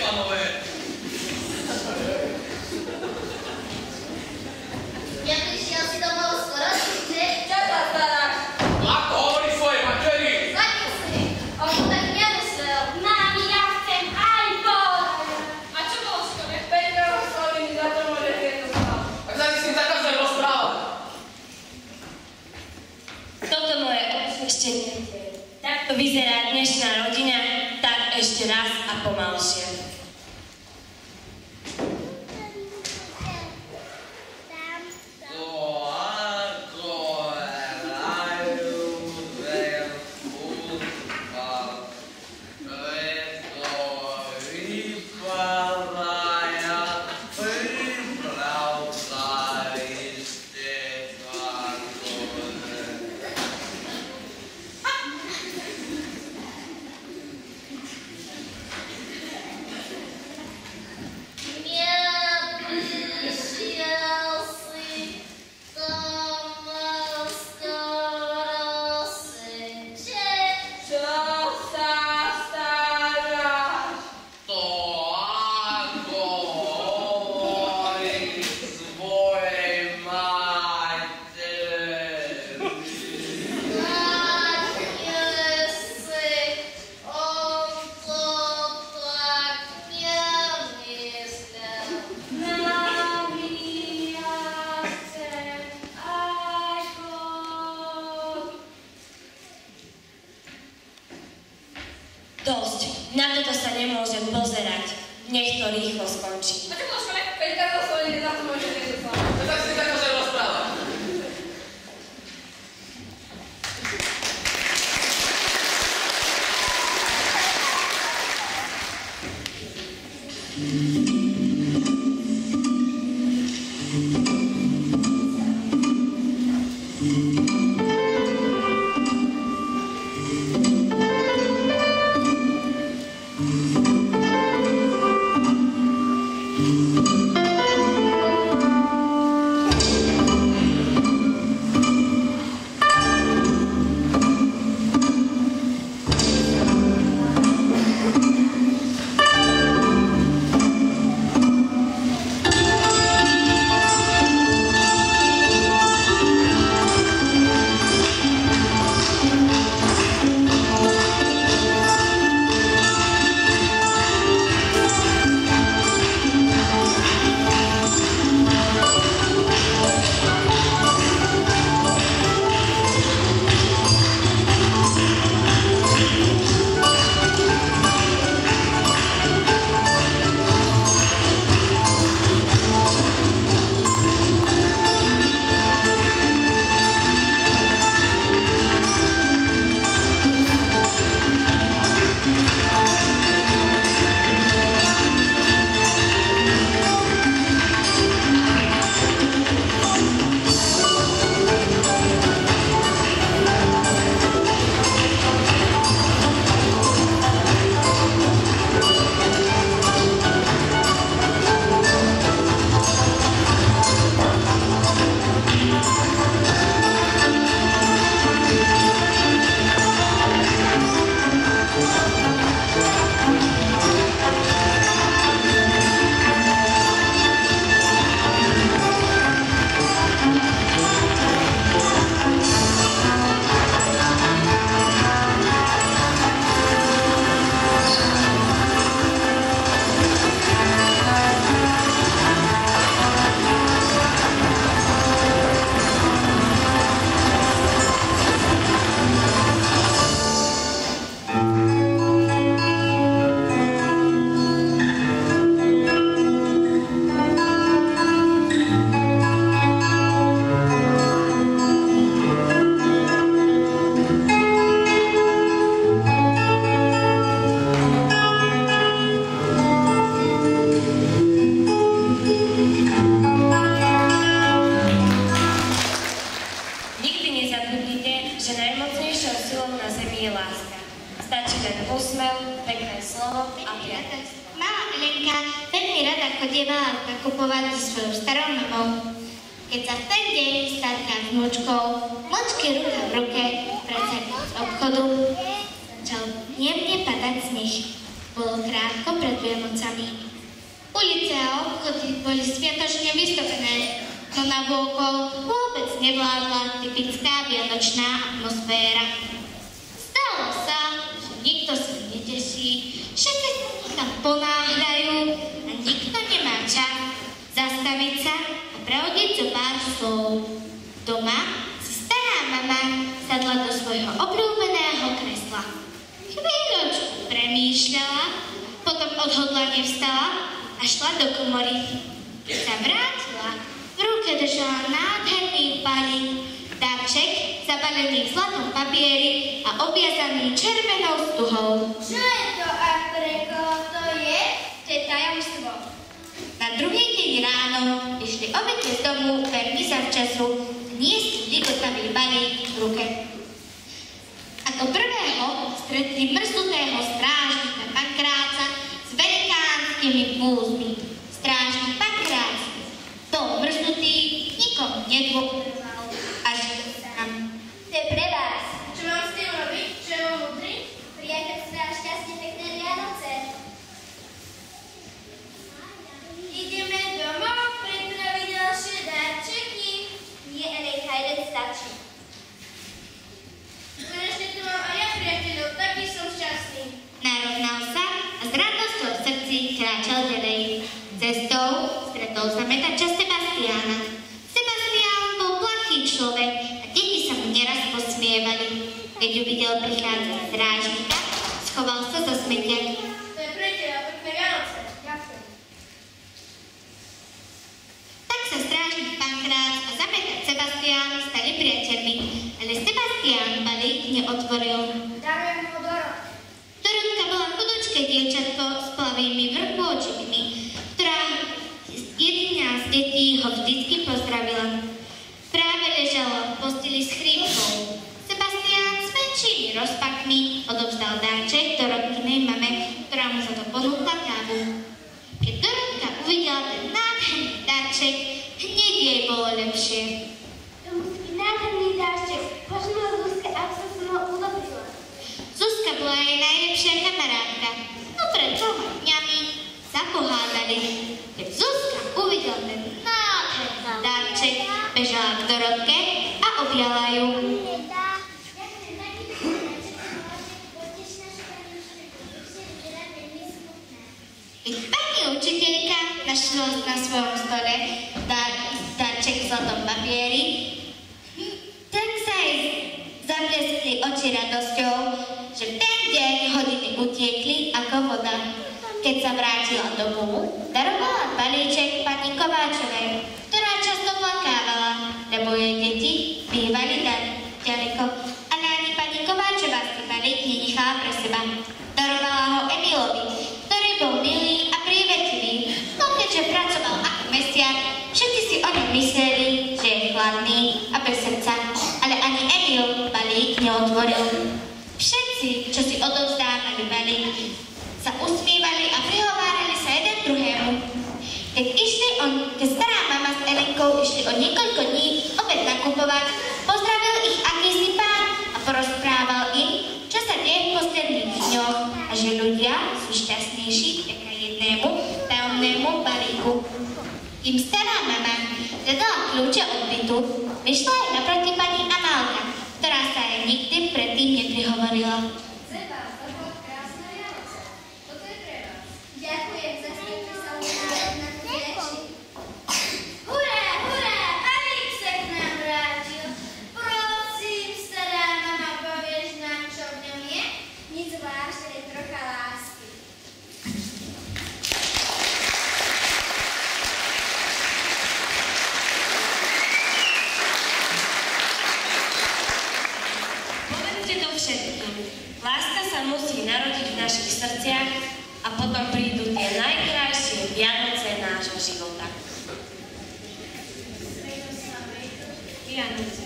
Štefanové. Ja prišiel si domov skoro, že? Čo sa staráš? Ako hovoríš svojej manželi? Zadni si. On to tak nemyslel. Mami, ja chcem iPhone! A čo bolo v škole? 5 rokov sloviny za to môže tieto slova. Tak sa si zakazujem rozprávať. Toto moje osvieštenie. Takto vyzerá dnešná rodina, tak ešte raz a pomalšie. Dosť. Na toto sa nemôžem pozerať. Nech to rýchlo skončí. A čo bolo v škole? 5 rokov sloviny za to môže tieto slova. Tak si zakazujem rozprávať. chodievala nakupovať so svojou starou mamou. Keď sa v ten deň stretla s vnúčkou, mlčky ruka v ruke, prechádzať z obchodu, začal jemne padať sneh. Bolo krátko pred Vianocami. Ulice a obchody boli sviatočne vystopené, no navôkol vôbec nevládla typická vianočná atmosféra. Stalo sa, že nikto sa netesí, všetci sa ponáhľajú a nikto nemá čas zastaviť sa a pravdiť zo pár slov. Doma si stará mama sadla do svojho obľúbeného kresla. Chvíľočku premýšľala, potom odhodlane vstala a šla do komory. Keď sa vrátila, v ruke držala nádherný balík, darček zabalený v zlatom papieri a obviazaný červenou stuhou. Čo je to a pre koho to je? To je tajomstvo. Na druhý deň ráno išli obete z domu veľmi zavčasu niesť ligotavý balík v ruke. Ako prvého stretli mrznutého strážnika Pankráca s velikánskymi púzmi. Strážnik Pankrác bol mrznutý, nikomu nedôveroval, až sám. To je pre vás. Čo mám s tým robiť? Čo je mám múdry? Priateľstvá a šťastie, pekné Vianoce. Ideme domov pripraviť ďalšie darčeky. Nie, nechaj, len stačí. Konečne tu mám aj ja priateľov, taký som šťastný. Narovnal sa a s radosťou v srdci kráčal ďalej. Cestou stretol sa metača Sebastiána. Sebastián bol plachý človek a deti sa mu neraz posmievali. Keď uvidel prichádzať strážnika, schoval sa za smetiak. To je pre teba, pekné Vianoce. Ďakujem. Tak sa strážnik Pankrác a zametač Sebastián stali priateľmi, ale Sebastián balík neotvoril. Darujem ho Dorotke. Dorotka bola chudočké dievčatko s plavými vrchôčikmi, ktorá jediná z detí ho vždycky pozdravila. Práve ležala v posteli s chrípkou. Sebastián s menšími rozpakmi odovzdal darček Dorotkinej mame, ktorá mu za to ponúkla kávu. Keď Dorotka uvidela ten nádherný darček, hneď jej bolo lepšie. To musí byť nádherný darček. Poďme ho Zuzke, ak sa som ho ulobrila. Zuzka bola jej najlepšia kamarátka, no pred 2 dňami sa pohádali. Keď Zuzka uvidela ten nádherný darček, bežala k Dorotke a objala ju. Keď pani učiteľka našla na svojom stole darček v zlatom papieri, tak sa jej zableskli oči radosťou, že v ten deň hodiny utiekli ako voda. Keď sa vrátila domov, darovala balíček pani Kováčovej, ktorá často plakávala, lebo jej deti bývali ďaleko. Ale ani pani Kováčová si balík nenechala pre seba. Darovala ho Emilovi, ktorý bol milý a prívetivý, no keďže pracoval ako mesiar, všetci si o ňom mysleli, že je chladný a bez srdca, ale ani Emil balík neotvoril. Všetci, čo si odovzdávali balík, sa usmívali a prihovárali sa jeden druhému. Keď stará mama s Elenkou išli o niekoľko dní obed nakupovať, pozdravil ich akýsi pán a porozprával im, čo sa deje v posledných dňoch a že ľudia sú šťastnejší vďaka jednému tajomnému balíku. Kým stará mama zadala kľúče od bytu, vyšla aj naproti pani Amálka, ktorá sa jej nikdy predtým neprihovorila. Zeba, to bolo krásne Vianoce. Toto je pre vás. Ďakujem, zastavte sa u nás na to reči. Hurá, hurá, balík sa k nám vrátil. Prosím, stará mama, povieš nám, čo v ňom je? Nič zvláštne, trocha lásky. Povedzte to všetkým. Láska sa musí narodiť v našich srdciach a potom prídu tie najkrajšie Vianoce nášho života. Vianoce.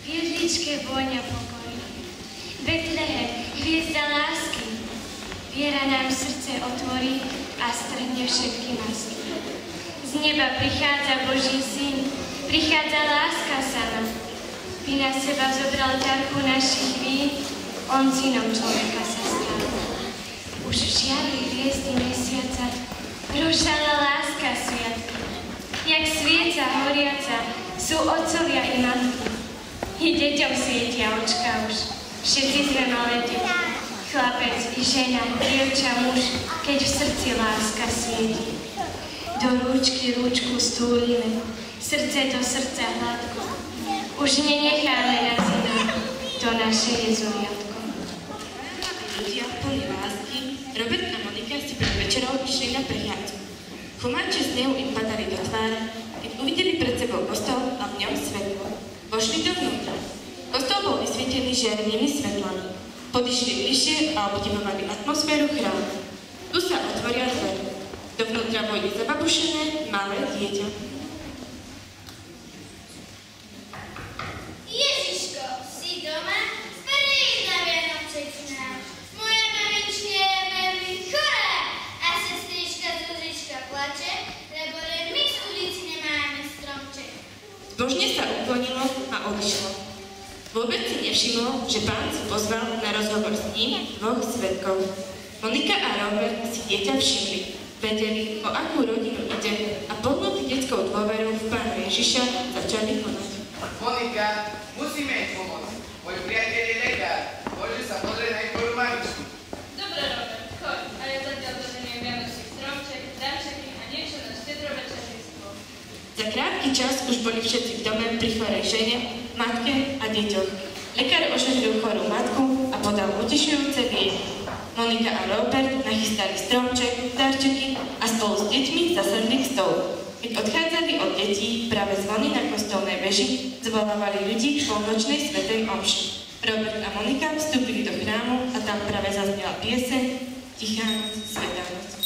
V jedličke vôňa pokoj. Betlehem, hviezda lásky. Viera nám srdce otvorí a strhne všetky masky. Z neba prichádza Boží syn, prichádza láska sama. By na seba zobral ťarchu našich vín, on synom človeka sa stal. Už žiary hviezdy mesiaca, rušala láska sviatky. Jak svieca horiaca sú otcovia i matky. I deťom svietia očka už, všetci sme malé deti. Chlapec i žena, dievča, muž, keď v srdci láska svieti. Do rúčky rúčku stúlime, srdce do srdca hladko. Už nenecháme na zinu, to naše je zujatko. Ľudia plní lásky, Robert a Monika si pred večerou išli na prehľadku. Chumáče z nehu im padali do tváre, keď uvideli pred sebou kostol a v ňom svetlo. Vošli dovnútra. Kostol bol vysvietený žiarnými svetlami. Podišli bližšie a obdivovali atmosféru chrámu. Tu sa otvoria dvere. Dovnútra vojde zababušené malé dieťa. Ježiško, si doma? Príď na Vianoce k nám. Moja mamička je veľmi chorá a sestrička Zuzička plače, lebo len my z ulici nemáme stromček. Zbožne sa uklonilo a odišlo. Vôbec si nevšimol, že pán si pozval na rozhovor s ním dvoch svedkov. Monika a Robert si dieťa všimli, vedeli, o akú rodinu ide a plnutí detskou dôverou v pána Ježiša začali konať. Monika, musíme jej pomôcť. Môj priateľ je lekár. Môže sa pozrieť na tvoju mamičku. Dobre, Robert, choď. A ja zatiaľ doženiem vianočný stromček, darčeky a niečo na štedrovečerníctvo. Za krátky čas už boli všetci v dome pri chorej žene, matke a deťoch. Lekár ošetril chorú matku a podal utešujúce viesty. Monika a Robert nachystali stromček, darčeky a spolu s deťmi zasadli k stolu. Keď odchádzali od detí, práve zvony na kostolnej veži zvolávali ľudí k polnočnej svätej omši. Robert a Monika vstúpili do chrámu a tam práve zaznela pieseň Tichá noc, svätá noc.